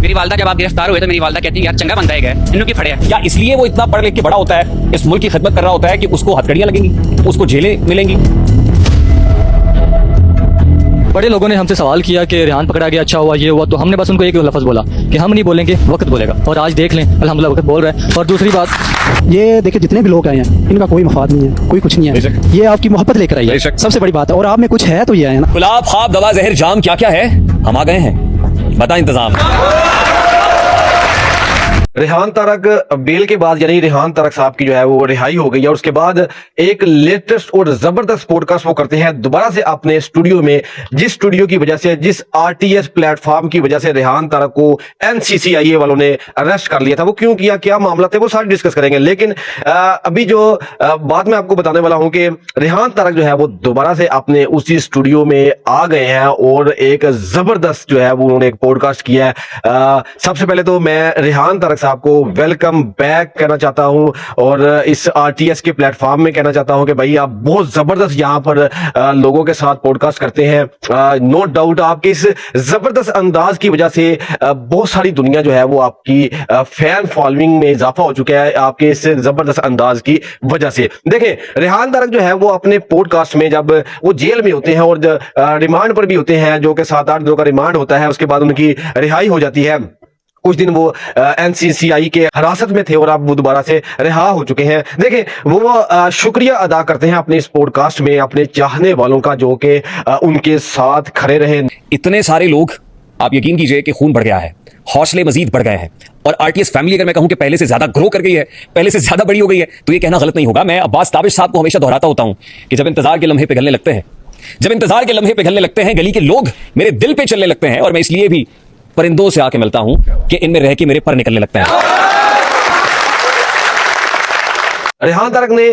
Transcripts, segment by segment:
मेरी वालदा जब आप गिरफ्तार हुए तो मेरी वालदा कहती है यार चंगा बंदा है इन्हों की फड़े क्या इसलिए वो इतना पढ़ लिख के बड़ा होता है, इस मुल्क की खिदमत कर रहा होता है कि उसको हथकड़ियां लगेंगी, उसको जेलें मिलेंगी? बड़े लोगों ने हमसे सवाल किया कि रेहान पकड़ा गया, अच्छा हुआ, ये हुआ, तो हमने बस उनको एक लफ्ज़ बोला कि हम नहीं बोलेंगे, वक्त बोलेगा। और आज देख लें अल्हम्दुलिल्लाह वक्त बोल रहा है। और दूसरी बात, ये देखिए जितने भी लोग आए हैं इनका कोई मफाद नहीं है, कोई कुछ नहीं है, ये आपकी मोहब्बत लेकर आई है, सबसे बड़ी बात है। और आप में कुछ है तो ये है ना। गुलाब, ख्वाब, दवा, जहर, जाम, क्या क्या है हम आ गए हैं, बता इंतजाम। रेहान तारक बेल के बाद यानी रेहान तारक साहब की जो है वो रिहाई हो गई है और उसके बाद एक लेटेस्ट और जबरदस्त पॉडकास्ट वो करते हैं दोबारा से अपने स्टूडियो में, जिस स्टूडियो की वजह से, जिस आरटीएस प्लेटफॉर्म की वजह से रेहान तारक को एनसीसीआईए वालों ने अरेस्ट कर लिया था। वो क्यों किया, क्या मामला थे, वो सारे डिस्कस करेंगे। लेकिन अभी जो बात मैं आपको बताने वाला हूं कि रेहान तारक जो है वो दोबारा से अपने उसी स्टूडियो में आ गए हैं और एक जबरदस्त जो है वो उन्होंने एक पॉडकास्ट किया है। सबसे पहले तो मैं रेहान तारक आपको वेलकम बैक कहना चाहता हूं और इस आरटीएस के प्लेटफॉर्म में कहना चाहता हूं कि भाई आप बहुत जबरदस्त यहां पर लोगों के साथ पॉडकास्ट करते हैं। नो डाउट आपके इस जबरदस्त अंदाज की वजह से बहुत सारी दुनिया जो है वो आपकी फैन फॉलोइंग में इजाफा हो चुका है आपके इस जबरदस्त अंदाज की वजह से। देखें रेहान तारक जो है वो अपने पॉडकास्ट में जब वो जेल में होते हैं और रिमांड पर भी होते हैं, जो कि 7-8 दिनों का रिमांड होता है, उसके बाद उनकी रिहाई हो जाती है। कुछ दिन वो एनसीसीआई के हिरासत में थे और अब वो दोबारा से रिहा हो चुके हैं। देखें वो शुक्रिया अदा करते हैं अपने इस पॉडकास्ट में अपने चाहने वालों का, जो कि उनके साथ खड़े रहे। इतने सारे लोग, आप यकीन कीजिए कि खून बढ़ गया है, हौसले मजीद बढ़ गए हैं और आरटीएस फैमिली अगर मैं कहूं कि पहले से ज्यादा ग्रो कर गई है, पहले से ज्यादा बड़ी हो गई है, तो ये कहना गलत नहीं होगा। मैं अब्बास ताबिश साहब को हमेशा दोहराता होता हूं कि जब इंतजार के लम्हे पिघलने लगते हैं, जब इंतजार के लम्हे पिघलने लगते हैं, गली के लोग मेरे दिल पे चलने लगते हैं और मैं इसलिए भी परिंदों से आके मिलता हूं कि इनमें रह के मेरे पर निकलने लगते हैं। रेहान तारक ने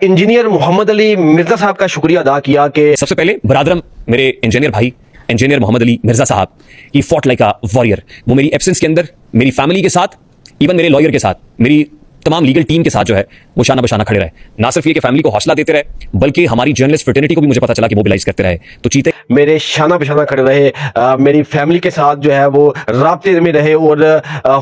इंजीनियर मोहम्मद अली मिर्जा साहब का शुक्रिया अदा किया कि सबसे पहले बरादरम मेरे इंजीनियर भाई इंजीनियर मोहम्मद अली मिर्जा साहब, he fought like a warrior. वो मेरी एब्सेंस के अंदर मेरी फैमिली के साथ, इवन मेरे लॉयर के साथ, मेरी तमाम लीगल टीम के साथ जो है वो शाना बशाना खड़े रहे। ना सिर्फ ये कि फैमिली को हौसला देते रहे, बल्कि हमारी जर्नलिस्ट फ्रेटर्निटी को भी मुझे पता चला कि मोबिलाइज करते रहे। तो चीते मेरे शाना बशाना खड़े रहे, मेरी फैमिली के साथ जो है वो राब्ते में रहे और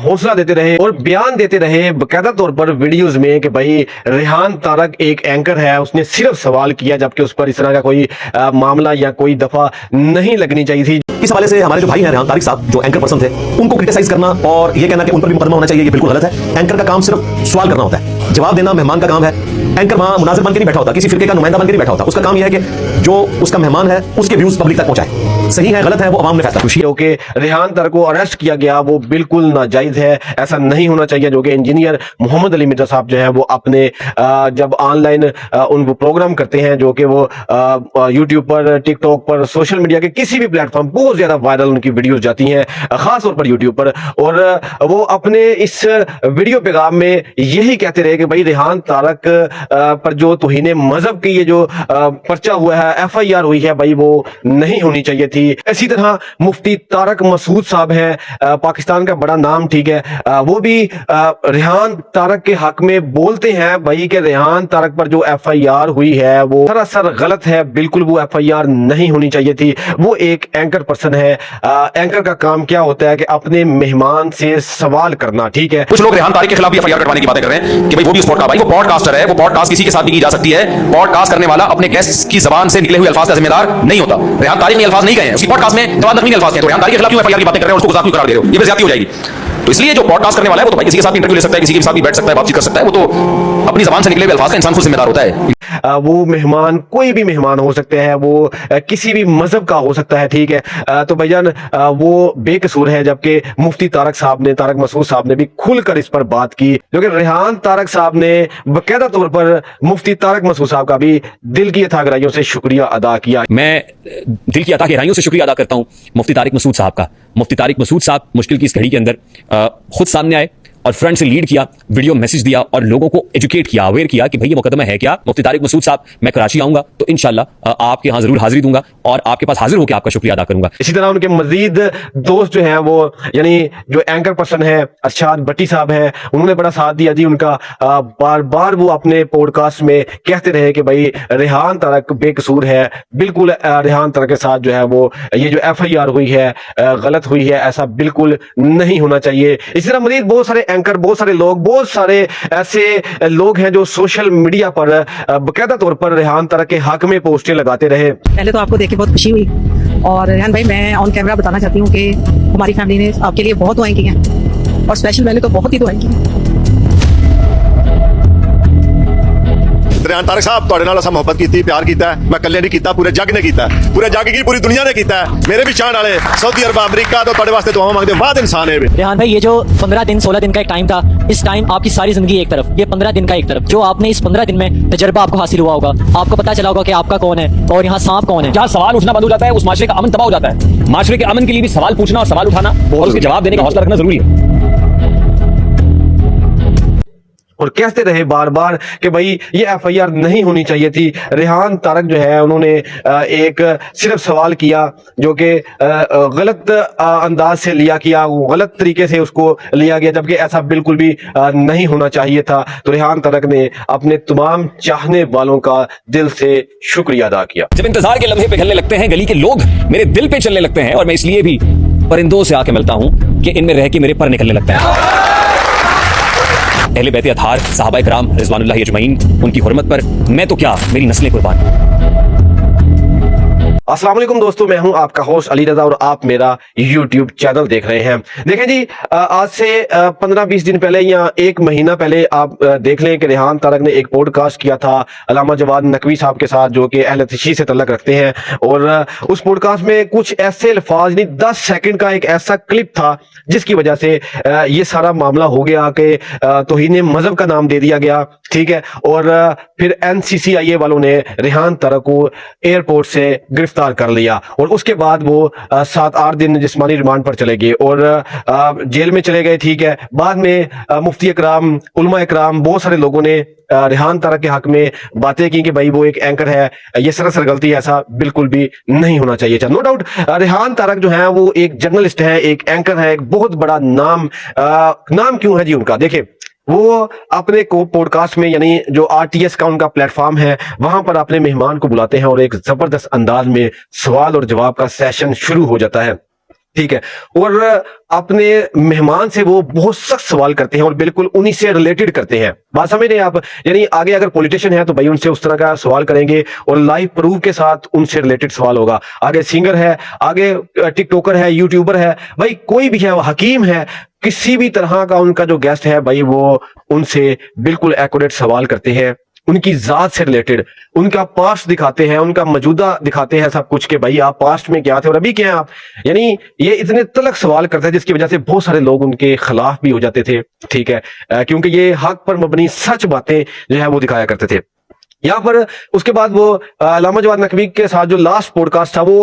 हौसला देते रहे और बयान देते रहे बाकायदा तौर पर वीडियोस में कि भाई रेहान तारक एक एंकर है, उसने सिर्फ सवाल किया, जबकि उस पर इस तरह का कोई मामला या कोई दफा नहीं लगनी चाहिए थी। इस हवाले से हमारे जो भाई हैं रेहान तारिक साहब, जो एंकर पर्सन थे, उनको क्रिटिसाइज करना और ये कहना कि उन पर भी मुकदमा होना चाहिए, ये बिल्कुल गलत है। एंकर का काम सिर्फ सवाल करना होता है, जवाब देना मेहमान का काम है। एंकर वहां मुनाजिर बन के नहीं बैठा होता, किसी फिरके का नुमाइंदा बन के नहीं बैठा होता। उसका काम यह है कि जो उसका मेहमान है उसके व्यूज पब्लिक तक पहुंचाए। सही है गलत है वो अवाम ने फैसला। खुशी हो कि रेहान तारक को अरेस्ट किया गया वो बिल्कुल नाजायज है, ऐसा नहीं होना चाहिए। जो कि इंजीनियर मोहम्मद अली मिर्जा साहब जो है वो अपने जब ऑनलाइन उन प्रोग्राम करते हैं, जो कि वो यूट्यूब पर, टिकटॉक पर, सोशल मीडिया के किसी भी प्लेटफॉर्म बहुत ज्यादा वायरल उनकी वीडियोस जाती हैं, खास तौर पर यूट्यूब पर। और वो अपने इस वीडियो पैगाम में यही कहते रहे कि भाई रेहान तारक पर जो तौहीन मजहब की ये जो पर्चा हुआ है, एफआईआर हुई है, भाई वो नहीं होनी चाहिए थी। इसी तरह मुफ्ती तारक मसूद साहब हैं, पाकिस्तान का बड़ा नाम, ठीक है, वो भी रेहान तारक के हक में बोलते हैं भाई कि रेहान तारक पर जो एफआईआर हुई है वो सरासर गलत है, बिल्कुल वो एफआईआर नहीं होनी चाहिए थी। वो एक एंकर पर्सन है, एंकर का काम क्या होता है कि अपने मेहमान से सवाल करना, ठीक है। कुछ लोग रेहान तारिक के खिलाफ भी एफआईआर कटवाने की बातें कर रहे हैं कि भाई वो भी उस पॉडकास्ट, भाई वो पॉडकास्टर है, वो पॉडकास्ट किसी के साथ भी की जा सकती है। पॉडकास्ट करने वाला अपने गेस्ट की जबान से निकले हुए अल्फाज का जिम्मेदार नहीं होता। रेहान तारिक ने अल्फाज नहीं कहे हैं, उसकी पॉडकास्ट में जवाब नकवी अल्फाज हैं, तो रेहान तारिक के खिलाफ क्यों एफआईआर की बातें कर रहे हैं, उसको गुस्सा क्यों करार दे रहे हो, ये भी ज्यादती हो जाएगी। तो इसलिए जो पॉडकास्ट करने वाला है वो तो भाई किसी के साथ भी इंटरव्यू ले सकता है, किसी के साथ भी बैठ सकता है, बातचीत कर सकता है, वो तो अपनी जबान से निकले हुए अल्फाज का इंसान खुद जिम्मेदार होता है। वो मेहमान कोई भी मेहमान हो सकते हैं, वो किसी भी मजहब का हो सकता है, ठीक है। तो भाईजान वो बेकसूर है, जबकि मुफ्ती तारक साहब ने, तारक मसूद साहब ने भी खुलकर इस पर बात की, जो कि रेहान तारक साहब ने बाकायदा तौर पर मुफ्ती तारक मसूद साहब का भी दिल की अथाह गहराइयों से शुक्रिया अदा किया। मैं दिल की अथाह गहराइयों से शुक्रिया अदा करता हूं मुफ्ती तारिक मसूद साहब का। मुफ्ती तारिक मसूद साहब मुश्किल की इस घड़ी के अंदर खुद सामने आए और फ्रंट से लीड किया, वीडियो मैसेज दिया और लोगों को एजुकेट किया, अवेयर किया कि भाई ये मुकदमा है क्या। मुफ्ती तारिक मसूद साहब, मैं कराची आऊंगा तो इंशाल्लाह आपके यहाँ जरूर हाजिरी दूंगा और आपके पास हाजिर होकर आपका शुक्रिया अदा करूंगा। इसी तरह उनके मजीद दोस्त जो हैं वो यानी जो एंकर पर्सन है अरशाद भट्टी साहब हैं, उन्होंने बड़ा साथ दिया जी उनका। बार बार वो अपने पॉडकास्ट में कहते रहे कि भाई रेहान तारक बेकसूर है, बिल्कुल रेहान तारक के साथ जो है वो ये जो FIR हुई है गलत हुई है, ऐसा बिल्कुल नहीं होना चाहिए। इसी तरह मजीद बहुत सारे एंकर, बहुत सारे लोग, बहुत सारे ऐसे लोग हैं जो सोशल मीडिया पर बाकायदा तौर पर रेहान तारक के हक में पोस्टें लगाते रहे। पहले तो आपको देख के बहुत खुशी हुई और रेहान भाई मैं ऑन कैमरा बताना चाहती हूँ कि हमारी फैमिली ने आपके लिए बहुत दुआएं की हैं और स्पेशल मैंने तो बहुत ही दुआएं की हैं। रेहान तारक साहब ਤੁਹਾਡੇ ਨਾਲ ਅਸਾਂ ਮੁਹੱਬਤ ਕੀਤੀ, ਪਿਆਰ ਕੀਤਾ, ਮੈਂ ਇਕੱਲੇ ਨਹੀਂ ਕੀਤਾ, ਪੂਰੇ ਜੱਗ ਨੇ ਕੀਤਾ, ਪੂਰੇ जग की पूरी दुनिया ने ਕੀਤਾ। मेरे भी चाहने वाले सऊदी अरब अमेरिका तो ਤੁਹਾਡੇ ਵਾਸਤੇ दुआवां मांगते बाद इंसान है। रेहान भाई ये जो 15 दिन 16 दिन का एक टाइम था, इस टाइम आपकी सारी जिंदगी एक तरफ, ये 15 दिन का एक तरफ, जो आपने इस 15 दिन में तजर्बा आपको हासिल हुआ होगा, आपको पता चला होगा कि आपका कौन है और यहाँ सांप कौन है। जहाँ सवाल उठना बंद हो जाता है उस माशरे का अमन तबाह हो जाता है। माशरे के अमन के लिए भी सवाल पूछना और सवाल उठाना और उसके जवाब देने का हौसला रखना जरूरी है। और कहते रहे बार बार कि भाई ये FIR नहीं होनी चाहिए थी। रेहान तारक जो है उन्होंने एक सिर्फ सवाल किया जो कि गलत अंदाज से लिया किया, गलत तरीके से उसको लिया गया, जबकि ऐसा बिल्कुल भी नहीं होना चाहिए था। तो रेहान तारक ने अपने तमाम चाहने वालों का दिल से शुक्रिया अदा किया। जब इंतजार के लम्हे पिघलने लगते हैं, गली के लोग मेरे दिल पे चलने लगते हैं और मैं इसलिए भी परिंदों से आके मिलता हूं कि इनमें रह के मेरे पर निकलने लगते हैं। अहले बैत अतहार, सहाबा इकराम रिजवानुल्लाह अजमईन, उनकी हुर्मत पर मैं तो क्या, मेरी नस्लें कुर्बान। अस्सलाम वालेकुम दोस्तों, मैं हूं आपका होस्ट अली रजा और आप मेरा YouTube चैनल देख रहे हैं। देखें जी, आज से 15-20 दिन पहले या एक महीना पहले आप देख लें कि रेहान तारक ने एक पॉडकास्ट किया था अल्लामा जवाद नकवी साहब के साथ, जो कि अहले तशी से तल्लुक़ रखते हैं। और उस पॉडकास्ट में कुछ ऐसे अल्फाज, यानी 10 सेकंड का एक ऐसा क्लिप था जिसकी वजह से ये सारा मामला हो गया कि तौहीन मजहब का नाम दे दिया गया, ठीक है। और फिर NCCIA वालों ने रेहान तारक को एयरपोर्ट से गिरफ्तार कर लिया और उसके बाद वो 7-8 दिन जिस्मानी रिमांड पर चले गए और जेल में चले गए, ठीक है। बाद में मुफ्ती इकराम, उलमा इकराम, बहुत सारे लोगों ने रेहान तारक के हक में बातें की कि भाई वो एक एंकर है, ये सरासर गलती है, ऐसा बिल्कुल भी नहीं होना चाहिए। नो डाउट रेहान तारक जो है वो एक जर्नलिस्ट है, एक एंकर है, एक बहुत बड़ा नाम क्यों है जी उनका। देखिए, वो अपने को पॉडकास्ट में, यानी जो RTS का उनका प्लेटफॉर्म है, वहां पर अपने मेहमान को बुलाते हैं और एक जबरदस्त अंदाज में सवाल और जवाब का सेशन शुरू हो जाता है, ठीक है। और अपने मेहमान से वो बहुत सख्त सवाल करते हैं और बिल्कुल उन्हीं से रिलेटेड करते हैं। बात समझ रहे हैं आप? यानी आगे अगर पॉलिटिशियन है तो भाई उनसे उस तरह का सवाल करेंगे और लाइव प्रूफ के साथ उनसे रिलेटेड सवाल होगा। आगे सिंगर है, आगे टिकटॉकर है, यूट्यूबर है, भाई कोई भी है, वो हकीम है, किसी भी तरह का उनका जो गेस्ट है भाई वो उनसे बिल्कुल एक्यूरेट सवाल करते हैं, उनकी जात से रिलेटेड, उनका पास्ट दिखाते हैं, उनका मौजूदा दिखाते हैं, सब कुछ के भाई आप पास्ट में क्या थे और अभी क्या हैं आप। यानी ये इतने तलख सवाल करते हैं जिसकी वजह से बहुत सारे लोग उनके खिलाफ भी हो जाते थे, ठीक है, क्योंकि ये हक पर मबनी सच बातें जो है वो दिखाया करते थे। यहाँ पर उसके बाद वो अल्लामा जवाद नकवी के साथ जो लास्ट पॉडकास्ट था वो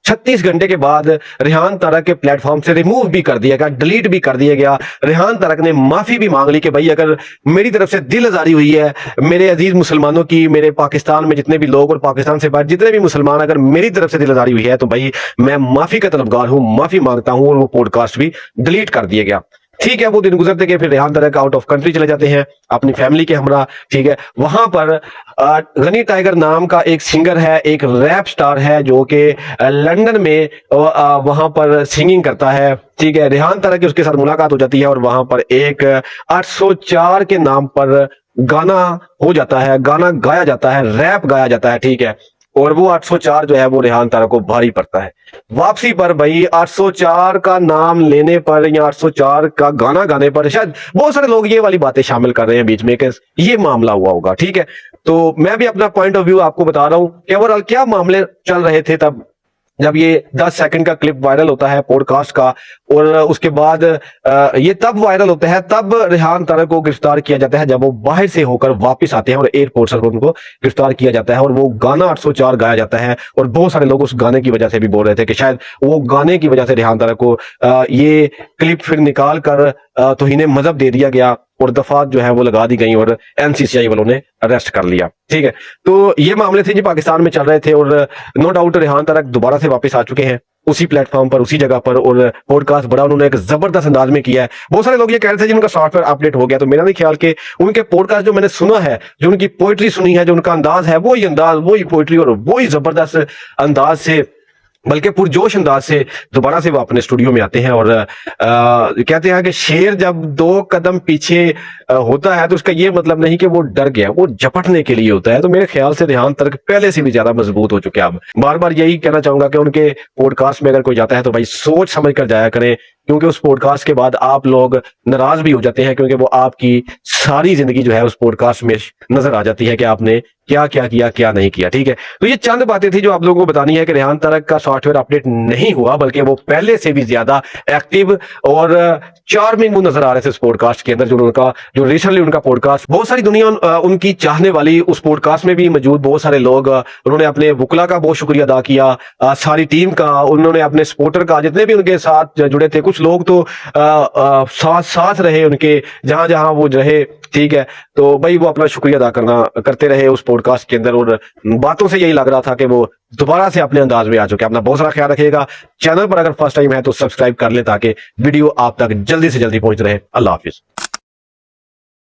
36 घंटे के बाद रेहान तारक के प्लेटफॉर्म से रिमूव भी कर दिया गया, डिलीट भी कर दिया गया। रेहान तारक ने माफी भी मांग ली कि भाई अगर मेरी तरफ से दिल आजारी हुई है, मेरे अजीज मुसलमानों की, मेरे पाकिस्तान में जितने भी लोग और पाकिस्तान से बाहर जितने भी मुसलमान, अगर मेरी तरफ से दिल आजारी हुई है तो भाई मैं माफी का तलबगार हूं, माफी मांगता हूं। और वो पॉडकास्ट भी डिलीट कर दिया गया, ठीक है। वो दिन गुजरते गए, फिर Rehan Tarak out of country चले जाते हैं अपनी फैमिली के हमरा, ठीक है। वहां पर गनी टाइगर नाम का एक सिंगर है, एक रैप स्टार है जो कि लंदन में वहां पर सिंगिंग करता है, ठीक है। रेहान तारक की उसके साथ मुलाकात हो जाती है और वहां पर एक 804 के नाम पर गाना हो जाता है, गाना गाया जाता है, रैप गाया जाता है, ठीक है। और वो 804 जो है वो रेहान तारक को भारी पड़ता है। वापसी पर भाई 804 का नाम लेने पर या 804 का गाना गाने पर शायद बहुत सारे लोग ये वाली बातें शामिल कर रहे हैं बीच में कि ये मामला हुआ होगा, ठीक है। तो मैं भी अपना पॉइंट ऑफ व्यू आपको बता रहा हूं कि ओवरऑल क्या मामले चल रहे थे तब जब ये 10 सेकंड का क्लिप वायरल होता है पॉडकास्ट का। और उसके बाद ये तब वायरल होता है, तब रेहान तारक को गिरफ्तार किया जाता है जब वो बाहर से होकर वापस आते हैं और एयरपोर्ट से उनको गिरफ्तार किया जाता है और वो गाना 804 गाया जाता है। और बहुत सारे लोग उस गाने की वजह से भी बोल रहे थे कि शायद वो गाने की वजह से रेहान तारक को ये क्लिप फिर निकाल कर तौहीन मजहब दे दिया गया और दफात जो है वो लगा दी गई और एनसीसीआई वालों ने अरेस्ट कर लिया। ठीक है, तो ये मामले थे जो पाकिस्तान में चल रहे थे और नो डाउट रेहान तारक दोबारा से वापस आ चुके हैं उसी प्लेटफॉर्म पर, उसी जगह पर, और पॉडकास्ट बड़ा उन्होंने एक जबरदस्त अंदाज में किया है। बहुत सारे लोग ये कह रहे थे जिनका सॉफ्टवेयर अपडेट हो गया, तो मेरा नहीं ख्याल कि उनके पॉडकास्ट जो मैंने सुना है, जो उनकी पोइट्री सुनी है, जो उनका अंदाज है, वही अंदाज, वही पोइट्री और वही जबरदस्त अंदाज से, बल्कि पुरजोश अंदाज से दोबारा से वो अपने स्टूडियो में आते हैं और कहते हैं कि शेर जब 2 कदम पीछे होता है तो उसका ये मतलब नहीं कि वो डर गया, वो झपटने के लिए होता है। तो मेरे ख्याल से रेहान तारक पहले से भी ज्यादा मजबूत हो चुके हैं। अब बार बार यही कहना चाहूंगा कि उनके पॉडकास्ट में अगर कोई जाता है तो भाई सोच समझ कर जाया करें, क्योंकि उस पॉडकास्ट के बाद आप लोग नाराज भी हो जाते हैं, क्योंकि वो आपकी सारी जिंदगी जो है उस पॉडकास्ट में नजर आ जाती है कि आपने क्या क्या किया, क्या नहीं किया। ठीक है, तो ये चंद बातें थी जो आप लोगों को बतानी है कि रेहान तारक का सॉफ्टवेयर अपडेट नहीं हुआ, बल्कि वो पहले से भी ज्यादा एक्टिव और चार्मिंग वो नजर आ रहे थे इस पॉडकास्ट के अंदर। जो रिसेंटली उनका पॉडकास्ट, बहुत सारी दुनिया उनकी चाहने वाली उस पॉडकास्ट में भी मौजूद, बहुत सारे लोग, उन्होंने अपने वुकला का बहुत शुक्रिया अदा किया, सारी टीम का, उन्होंने अपने सपोर्टर का, जितने भी उनके साथ जुड़े थे। कुछ लोग तो साथ रहे उनके, जहां जहां वो रहे। ठीक है, तो भाई वो अपना शुक्रिया अदा करते रहे उस पॉडकास्ट के अंदर, और बातों से यही लग रहा था कि वो दोबारा से अपने अंदाज में आ चुके हैं। अपना बहुत सारा ख्याल रखिएगा। चैनल पर अगर फर्स्ट टाइम है तो सब्सक्राइब कर ले ताकि वीडियो आप तक जल्दी से जल्दी पहुंच रहे। अल्लाह हाफिज।